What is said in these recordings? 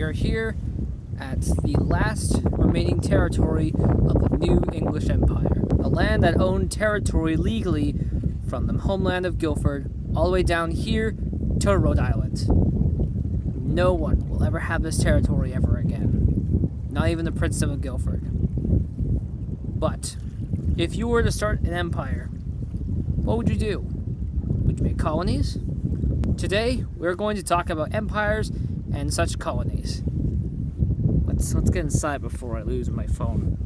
We are here at the last remaining territory of the New English Empire, a land that owned territory legally from the homeland of Guildford all the way down here to Rhode Island. No one will ever have this territory ever again, not even the Princedom of Guildford. But if you were to start an empire, what would you do? Would you make colonies? Today, we're going to talk about empires and such colonies. Let's get inside before I lose my phone.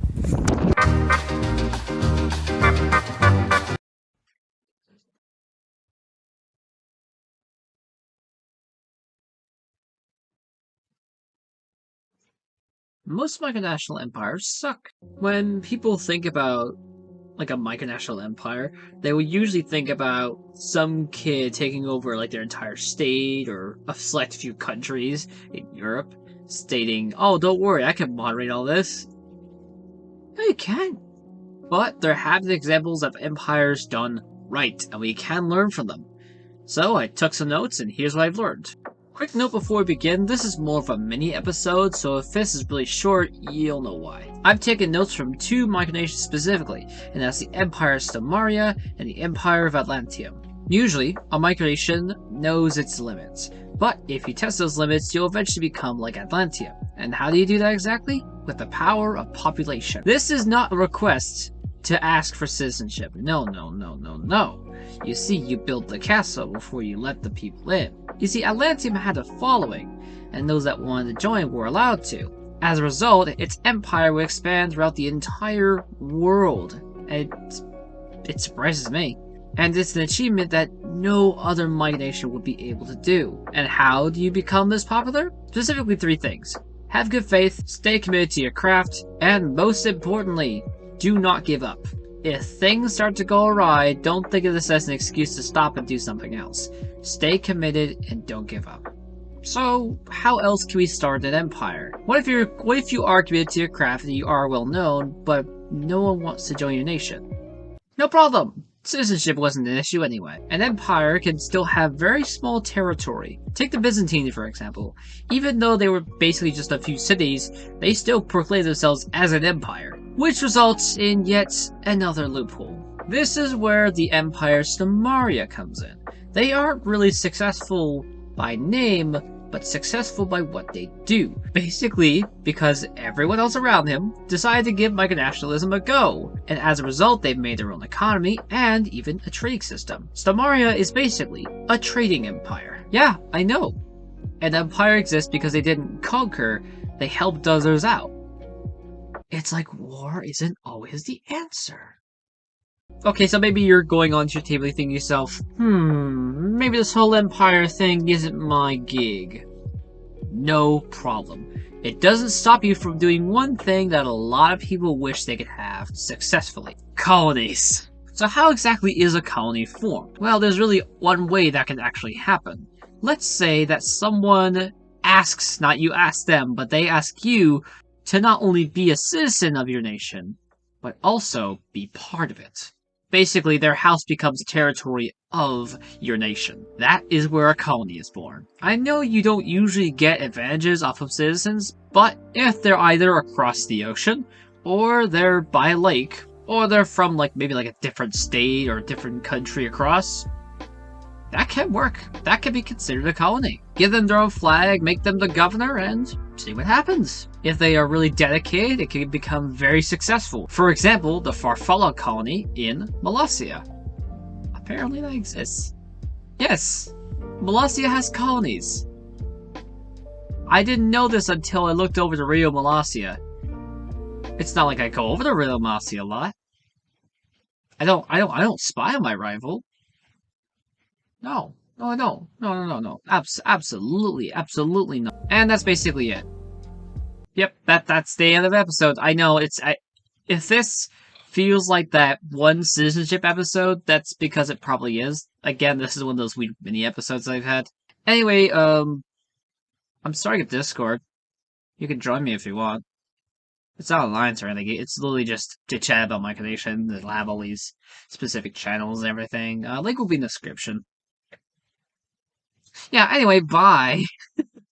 Most micronational empires suck. When people think about like a micronational empire, they would usually think about some kid taking over like their entire state or a select few countries in Europe, stating, "Oh, don't worry, I can moderate all this." No, you can't. But there have been examples of empires done right, and we can learn from them. So I took some notes, and here's what I've learned. Quick note before we begin, this is more of a mini episode, so if this is really short, you'll know why. I've taken notes from two micronations specifically, and that's the Empire of Samaria and the Empire of Atlantium. Usually, a micronation knows its limits, but if you test those limits, you'll eventually become like Atlantium. And how do you do that exactly? With the power of population. This is not a request to ask for citizenship. No. You see, you build the castle before you let the people in. You see, Atlantium had a following, and those that wanted to join were allowed to. As a result, its empire would expand throughout the entire world. It surprises me. And it's an achievement that no other micronation would be able to do. And how do you become this popular? Specifically 3 things. Have good faith, stay committed to your craft, and most importantly, do not give up. If things start to go awry, don't think of this as an excuse to stop and do something else. Stay committed and don't give up. So, how else can we start an empire? What if you are committed to your craft and you are well known, but no one wants to join your nation? No problem. Citizenship wasn't an issue anyway. An empire can still have very small territory. Take the Byzantine, for example. Even though they were basically just a few cities, they still proclaimed themselves as an empire, which results in yet another loophole. This is where the Empire of Samaria comes in. They aren't really successful by name, but successful by what they do. Basically, because everyone else around him decided to give micronationalism a go, and as a result they've made their own economy and even a trading system. Samaria is basically a trading empire. Yeah, I know. An empire exists because they didn't conquer, they helped others out. It's like war isn't always the answer. Okay, so maybe you're going onto your table thinking to yourself, maybe this whole empire thing isn't my gig. No problem. It doesn't stop you from doing one thing that a lot of people wish they could have successfully. Colonies. So how exactly is a colony formed? Well, there's really one way that can actually happen. Let's say that someone asks, not you ask them, but they ask you to not only be a citizen of your nation, but also be part of it. Basically, their house becomes a territory of your nation. That is where a colony is born. I know you don't usually get advantages off of citizens, but if they're either across the ocean, or they're by a lake, or they're from maybe a different state or a different country across, that can work. That can be considered a colony. Give them their own flag, make them the governor, and see what happens. If they are really dedicated, it can become very successful. For example, the Farfalla colony in Molossia. Apparently that exists. Yes, Molossia has colonies. I didn't know this until I looked over to Rio Molossia. It's not like I go over to Rio Molossia a lot. I don't spy on my rival. No, I don't. No. Absolutely not. And that's basically it. Yep, that's the end of the episode. I know, if this feels like that one citizenship episode, that's because it probably is. Again, this is one of those weird mini episodes I've had. Anyway, I'm starting a Discord. You can join me if you want. It's not alliance or anything. It's literally just to chat about micronation. It'll have all these specific channels and everything. Link will be in the description. Yeah, anyway, bye.